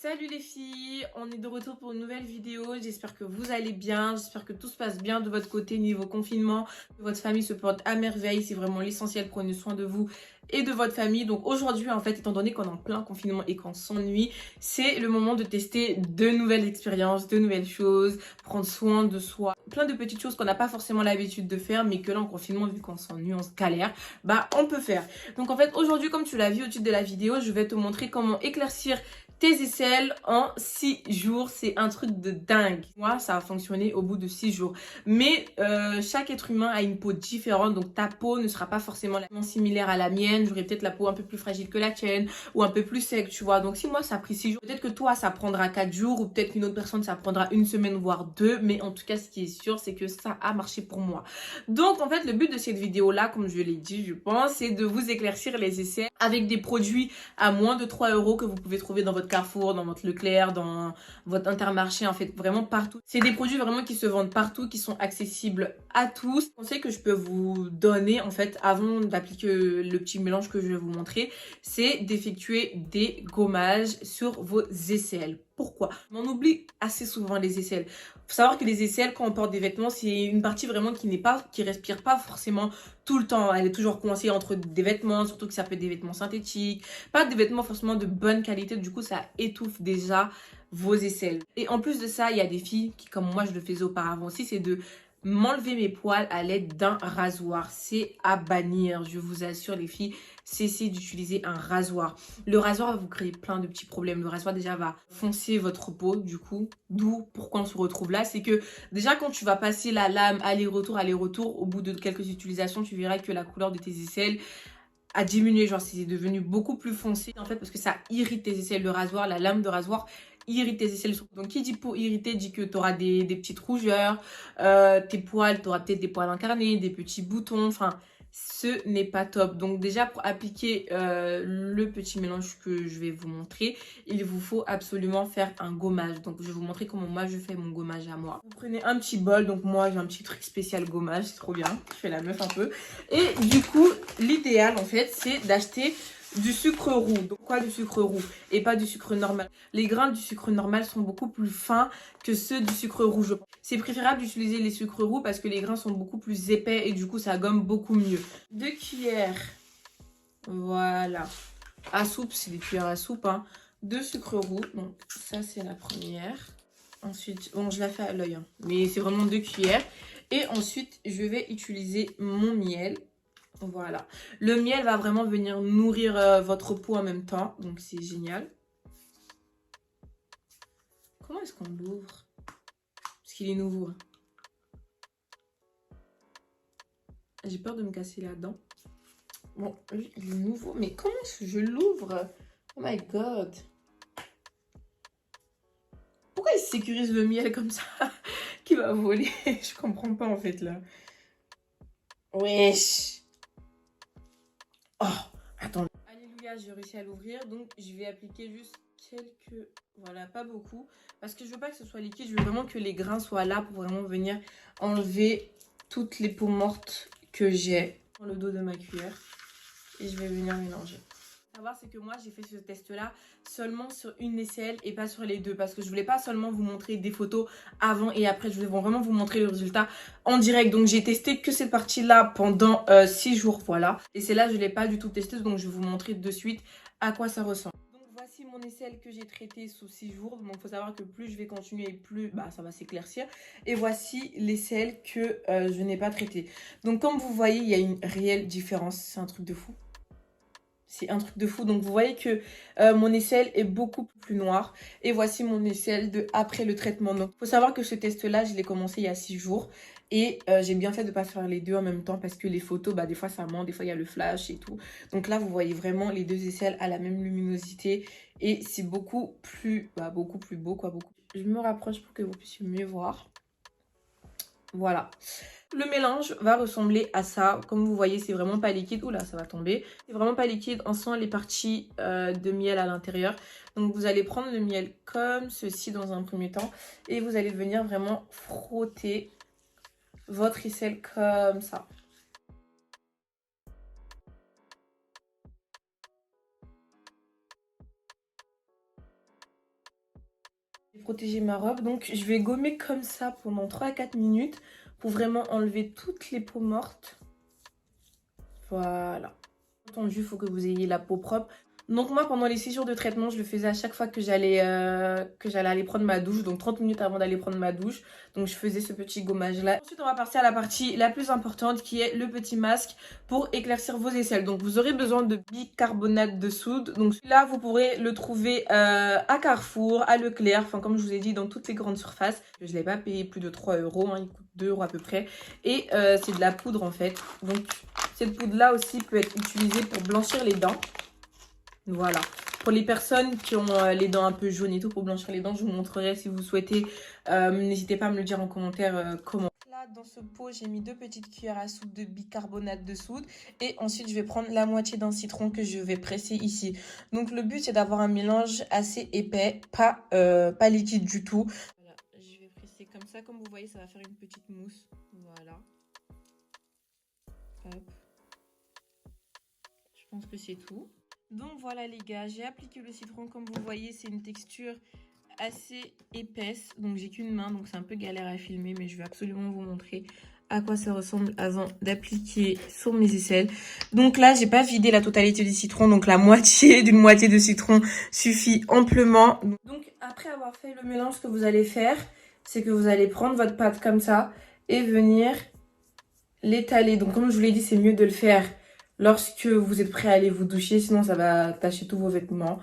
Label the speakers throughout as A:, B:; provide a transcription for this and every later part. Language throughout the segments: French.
A: Salut les filles, on est de retour pour une nouvelle vidéo. J'espère que vous allez bien, j'espère que tout se passe bien de votre côté niveau confinement, que votre famille se porte à merveille, c'est vraiment l'essentiel, prenez soin de vous et de votre famille. Donc aujourd'hui en fait, étant donné qu'on est en plein confinement et qu'on s'ennuie, c'est le moment de tester de nouvelles expériences, de nouvelles choses, prendre soin de soi. Plein de petites choses qu'on n'a pas forcément l'habitude de faire, mais que là en confinement, vu qu'on s'ennuie, on se galère, bah on peut faire. Donc en fait aujourd'hui, comme tu l'as vu au titre de la vidéo, je vais te montrer comment éclaircir tes aisselles en 6 jours. C'est un truc de dingue. Moi, ça a fonctionné au bout de 6 jours. Mais chaque être humain a une peau différente. Donc ta peau ne sera pas forcément similaire à la mienne. J'aurai peut-être la peau un peu plus fragile que la tienne ou un peu plus sec, tu vois. Donc si moi, ça a pris 6 jours, peut-être que toi, ça prendra 4 jours ou peut-être qu'une autre personne, ça prendra une semaine, voire 2. Mais en tout cas, ce qui est sûr, c'est que ça a marché pour moi. Donc en fait, le but de cette vidéo-là, comme je l'ai dit, je pense, c'est de vous éclaircir les aisselles avec des produits à moins de 3 € que vous pouvez trouver dans votre Carrefour, dans votre Leclerc, dans votre Intermarché, en fait, vraiment partout. C'est des produits vraiment qui se vendent partout, qui sont accessibles à tous. Le conseil que je peux vous donner, en fait, avant d'appliquer le petit mélange que je vais vous montrer, c'est d'effectuer des gommages sur vos aisselles. Pourquoi? On oublie assez souvent les aisselles. Faut savoir que les aisselles, quand on porte des vêtements, c'est une partie vraiment qui respire pas forcément tout le temps. Elle est toujours coincée entre des vêtements, surtout que ça peut être des vêtements synthétiques, pas des vêtements forcément de bonne qualité. Du coup, ça étouffe déjà vos aisselles. Et en plus de ça, il y a des filles qui, comme moi je le faisais auparavant aussi, c'est de m'enlever mes poils à l'aide d'un rasoir. C'est à bannir, je vous assure les filles, cessez d'utiliser un rasoir. Le rasoir va vous créer plein de petits problèmes. Le rasoir déjà va foncer votre peau, du coup, d'où pourquoi on se retrouve là. C'est que déjà quand tu vas passer la lame aller-retour, au bout de quelques utilisations, tu verras que la couleur de tes aisselles a diminué, genre c'est devenu beaucoup plus foncé en fait parce que ça irrite tes aisselles. Le rasoir, la lame de rasoir irrite tes aisselles. Donc qui dit peau irritée dit que tu auras des petites rougeurs, tes poils, tu auras peut-être des poils incarnés, des petits boutons, enfin ce n'est pas top. Donc déjà pour appliquer le petit mélange que je vais vous montrer, il vous faut absolument faire un gommage. Donc je vais vous montrer comment moi je fais mon gommage à moi. Vous prenez un petit bol, donc moi j'ai un petit truc spécial gommage, c'est trop bien, je fais la meuf un peu. Et du coup l'idéal en fait c'est d'acheter du sucre roux. Donc quoi, du sucre roux et pas du sucre normal? Les grains du sucre normal sont beaucoup plus fins que ceux du sucre rouge. C'est préférable d'utiliser les sucres roux parce que les grains sont beaucoup plus épais et du coup ça gomme beaucoup mieux. 2 cuillères, voilà, à soupe, c'est des cuillères à soupe, hein, de sucre roux. Donc ça c'est la première. Ensuite, bon je la fais à l'œil, hein, mais c'est vraiment 2 cuillères. Et ensuite je vais utiliser mon miel. Voilà. Le miel va vraiment venir nourrir votre peau en même temps. Donc, c'est génial. Comment est-ce qu'on l'ouvre? Parce qu'il est nouveau. Hein. J'ai peur de me casser là-dedans. Bon, lui, il est nouveau. Mais comment est-ce que je l'ouvre? Oh my god. Pourquoi il sécurise le miel comme ça? Qui va voler? Je comprends pas en fait là. Wesh. Oh, attends. Alléluia, j'ai réussi à l'ouvrir. Donc, je vais appliquer juste quelques... Voilà, pas beaucoup. Parce que je veux pas que ce soit liquide. Je veux vraiment que les grains soient là pour vraiment venir enlever toutes les peaux mortes que j'ai dans le dos de ma cuillère. Et je vais venir mélanger. Savoir, c'est que moi, j'ai fait ce test-là seulement sur une aisselle et pas sur les deux. Parce que je voulais pas seulement vous montrer des photos avant et après. Je voulais vraiment vous montrer le résultat en direct. Donc, j'ai testé que cette partie-là pendant 6 jours, voilà. Et c'est là, je l'ai pas du tout testé. Donc, je vais vous montrer de suite à quoi ça ressemble. Donc, voici mon aisselle que j'ai traitée sous 6 jours. Donc, il faut savoir que plus je vais continuer, plus bah, ça va s'éclaircir. Et voici l'aisselle que je n'ai pas traitée. Donc, comme vous voyez, il y a une réelle différence. C'est un truc de fou. C'est un truc de fou. Donc, vous voyez que mon aisselle est beaucoup plus noire. Et voici mon aisselle de après le traitement. Donc, il faut savoir que ce test-là, je l'ai commencé il y a 6 jours. Et j'ai bien fait de ne pas faire les deux en même temps parce que les photos, bah, des fois, ça ment. Des fois, il y a le flash et tout. Donc là, vous voyez vraiment les deux aisselles à la même luminosité. Et c'est beaucoup plus beau, quoi. Beaucoup. Je me rapproche pour que vous puissiez mieux voir. Voilà. Le mélange va ressembler à ça. Comme vous voyez, c'est vraiment pas liquide. Oula, ça va tomber. C'est vraiment pas liquide. On sent les parties de miel à l'intérieur. Donc, vous allez prendre le miel comme ceci dans un premier temps. Et vous allez venir vraiment frotter votre aisselle comme ça. J'ai protégé ma robe, donc je vais gommer comme ça pendant 3 à 4 minutes pour vraiment enlever toutes les peaux mortes. Voilà. Entendu, il faut que vous ayez la peau propre. Donc moi, pendant les 6 jours de traitement, je le faisais à chaque fois que j'allais aller prendre ma douche. Donc 30 minutes avant d'aller prendre ma douche. Donc je faisais ce petit gommage là. Ensuite, on va passer à la partie la plus importante qui est le petit masque pour éclaircir vos aisselles. Donc vous aurez besoin de bicarbonate de soude. Donc celui-là, vous pourrez le trouver à Carrefour, à Leclerc. Enfin, comme je vous ai dit, dans toutes les grandes surfaces. Je ne l'ai pas payé plus de 3 euros. Hein, il coûte 2 euros à peu près. Et c'est de la poudre en fait. Donc cette poudre-là aussi peut être utilisée pour blanchir les dents. Voilà. Pour les personnes qui ont les dents un peu jaunes et tout, pour blanchir les dents, je vous montrerai si vous souhaitez. N'hésitez pas à me le dire en commentaire comment. Là, dans ce pot, j'ai mis 2 petites cuillères à soupe de bicarbonate de soude. Et ensuite, je vais prendre la moitié d'un citron que je vais presser ici. Donc, le but, c'est d'avoir un mélange assez épais, pas liquide du tout. Voilà, je vais presser comme ça. Comme vous voyez, ça va faire une petite mousse. Voilà. Hop. Je pense que c'est tout. Donc voilà les gars, j'ai appliqué le citron. Comme vous voyez, c'est une texture assez épaisse. Donc j'ai qu'une main, donc c'est un peu galère à filmer. Mais je vais absolument vous montrer à quoi ça ressemble avant d'appliquer sur mes aisselles. Donc là, j'ai pas vidé la totalité du citron. Donc la moitié d'une moitié de citron suffit amplement. Donc après avoir fait le mélange, ce que vous allez faire, c'est que vous allez prendre votre pâte comme ça et venir l'étaler. Donc comme je vous l'ai dit, c'est mieux de le faire lorsque vous êtes prêt à aller vous doucher, sinon ça va tacher tous vos vêtements.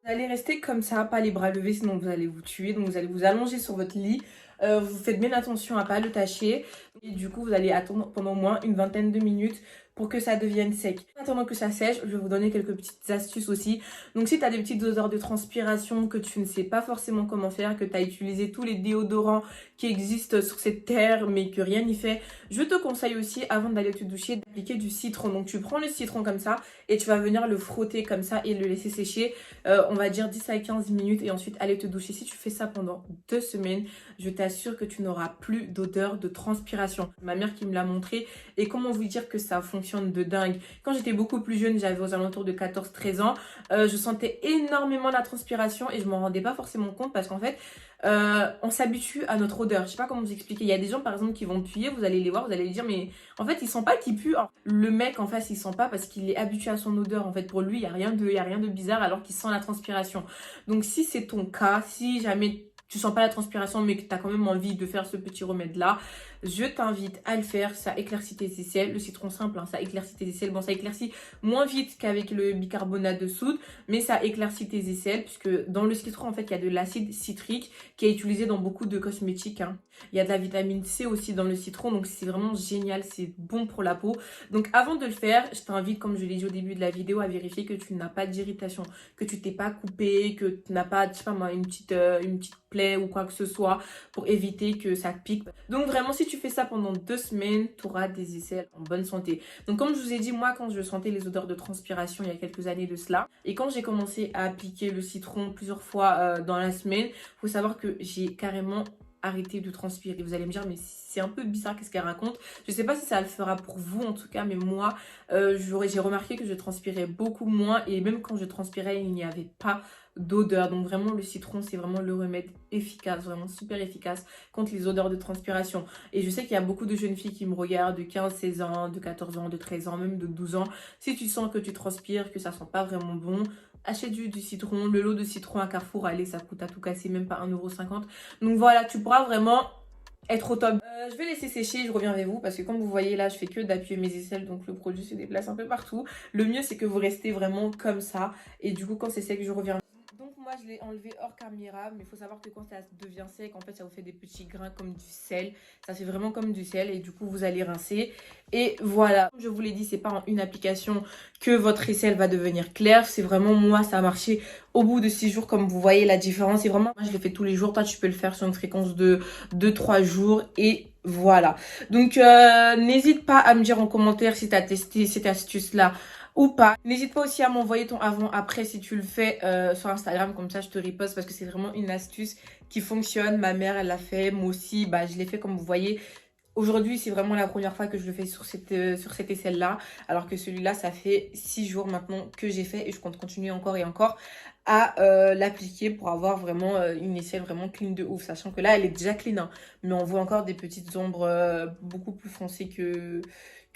A: Vous allez rester comme ça, pas les bras levés, sinon vous allez vous tuer. Donc vous allez vous allonger sur votre lit. Vous faites bien attention à ne pas le tâcher. Et du coup, vous allez attendre pendant au moins une vingtaine de minutes pour que ça devienne sec. En attendant que ça sèche, je vais vous donner quelques petites astuces aussi. Donc si tu as des petites odeurs de transpiration que tu ne sais pas forcément comment faire, que tu as utilisé tous les déodorants qui existent sur cette terre mais que rien n'y fait, je te conseille aussi avant d'aller te doucher d'appliquer du citron. Donc tu prends le citron comme ça et tu vas venir le frotter comme ça et le laisser sécher, on va dire 10 à 15 minutes et ensuite aller te doucher. Si tu fais ça pendant 2 semaines, je t'assure que tu n'auras plus d'odeur de transpiration. Ma mère qui me l'a montré et comment vous dire que ça fonctionne de dingue. Quand j'étais beaucoup plus jeune, j'avais aux alentours de 14-13 ans, je sentais énormément la transpiration et je m'en rendais pas forcément compte parce qu'en fait, on s'habitue à notre odeur. Je sais pas comment vous expliquer. Il y a des gens par exemple qui vont puer, vous allez les voir, vous allez les dire mais en fait ils sentent pas qu'ils puent. Le mec en face il sent pas parce qu'il est habitué à son odeur. En fait pour lui il y a rien de bizarre alors qu'il sent la transpiration. Donc si c'est ton cas, si jamais tu sens pas la transpiration mais que tu as quand même envie de faire ce petit remède là, je t'invite à le faire. Ça éclaircit tes aisselles. Le citron simple, hein, ça éclaircit tes aisselles. Bon, ça éclaircit moins vite qu'avec le bicarbonate de soude, mais ça éclaircit tes aisselles puisque dans le citron en fait il y a de l'acide citrique qui est utilisé dans beaucoup de cosmétiques, hein. Il y a de la vitamine C aussi dans le citron, donc c'est vraiment génial, c'est bon pour la peau. Donc avant de le faire, je t'invite, comme je l'ai dit au début de la vidéo, à vérifier que tu n'as pas d'irritation, que tu t'es pas coupé, que tu n'as pas, je sais pas moi, une petite plaie ou quoi que ce soit pour éviter que ça pique. Donc vraiment, si tu fais ça pendant 2 semaines, tu auras des aisselles en bonne santé. Donc comme je vous ai dit, moi quand je sentais les odeurs de transpiration il y a quelques années de cela, et quand j'ai commencé à appliquer le citron plusieurs fois dans la semaine, il faut savoir que j'ai carrément arrêté de transpirer. Vous allez me dire mais c'est un peu bizarre, qu'est-ce qu'elle raconte? Je sais pas si ça le fera pour vous en tout cas, mais moi j'ai remarqué que je transpirais beaucoup moins et même quand je transpirais il n'y avait pas d'odeur. Donc vraiment le citron c'est vraiment le remède efficace, vraiment super efficace contre les odeurs de transpiration. Et je sais qu'il y a beaucoup de jeunes filles qui me regardent de 15-16 ans, de 14 ans, de 13 ans, même de 12 ans. Si tu sens que tu transpires, que ça sent pas vraiment bon, achète du citron. Le lot de citron à Carrefour, allez, ça coûte à tout casser même pas 1,50 €. Donc voilà, tu pourras vraiment être au top. Je vais laisser sécher, je reviens avec vous parce que comme vous voyez là, je fais que d'appuyer mes aisselles, donc le produit se déplace un peu partout. Le mieux c'est que vous restez vraiment comme ça et du coup quand c'est sec, je reviens. Donc moi je l'ai enlevé hors caméra, mais il faut savoir que quand ça devient sec, en fait ça vous fait des petits grains comme du sel. Ça fait vraiment comme du sel et du coup vous allez rincer. Et voilà, comme je vous l'ai dit, c'est pas en une application que votre aisselle va devenir claire. C'est vraiment moi, ça a marché au bout de 6 jours, comme vous voyez la différence. Et vraiment, moi je le fais tous les jours. Toi tu peux le faire sur une fréquence de 2-3 jours et voilà. Donc n'hésite pas à me dire en commentaire si tu as testé cette astuce là ou pas. N'hésite pas aussi à m'envoyer ton avant-après si tu le fais sur Instagram, comme ça je te reposte parce que c'est vraiment une astuce qui fonctionne. Ma mère elle l'a fait, moi aussi je l'ai fait comme vous voyez. Aujourd'hui, c'est vraiment la première fois que je le fais sur cette aisselle-là. Alors que celui-là, ça fait 6 jours maintenant que j'ai fait. Et je compte continuer encore et encore à l'appliquer pour avoir vraiment une aisselle vraiment clean de ouf. Sachant que là, elle est déjà clean. Hein, mais on voit encore des petites ombres beaucoup plus foncées que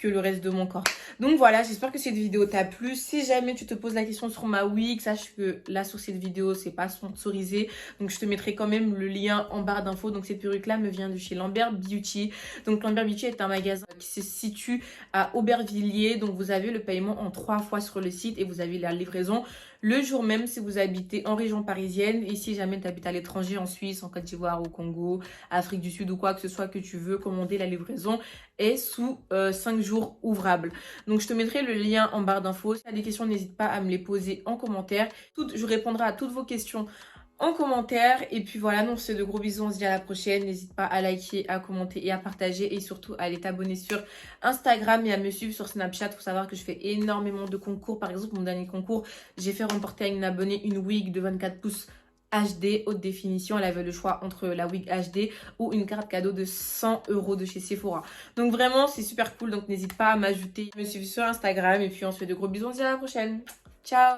A: le reste de mon corps. Donc voilà, j'espère que cette vidéo t'a plu. Si jamais tu te poses la question sur ma wig, sache que là sur cette vidéo, c'est pas sponsorisé. Donc je te mettrai quand même le lien en barre d'infos. Donc cette perruque-là me vient de chez Lambert Beauty. Donc Lambert Beauty est un magasin qui se situe à Aubervilliers. Donc vous avez le paiement en 3 fois sur le site et vous avez la livraison le jour même si vous habitez en région parisienne. Et si jamais tu habites à l'étranger, en Suisse, en Côte d'Ivoire, au Congo, Afrique du Sud ou quoi que ce soit que tu veux commander, la livraison est sous 5 jours ouvrables. Donc je te mettrai le lien en barre d'infos. Si tu as des questions, n'hésite pas à me les poser en commentaire. Je répondrai à toutes vos questions en commentaire. Et puis voilà, non, c'est de gros bisous, on se dit à la prochaine. N'hésite pas à liker, à commenter et à partager. Et surtout à aller t'abonner sur Instagram et à me suivre sur Snapchat. Il faut savoir que je fais énormément de concours. Par exemple, mon dernier concours, j'ai fait remporter à une abonnée une wig de 24 pouces HD haute définition. Elle avait le choix entre la wig HD ou une carte cadeau de 100 € de chez Sephora. Donc vraiment c'est super cool, donc n'hésite pas à m'ajouter, me suivre sur Instagram et puis on se fait de gros bisous, on se dit à la prochaine. Ciao.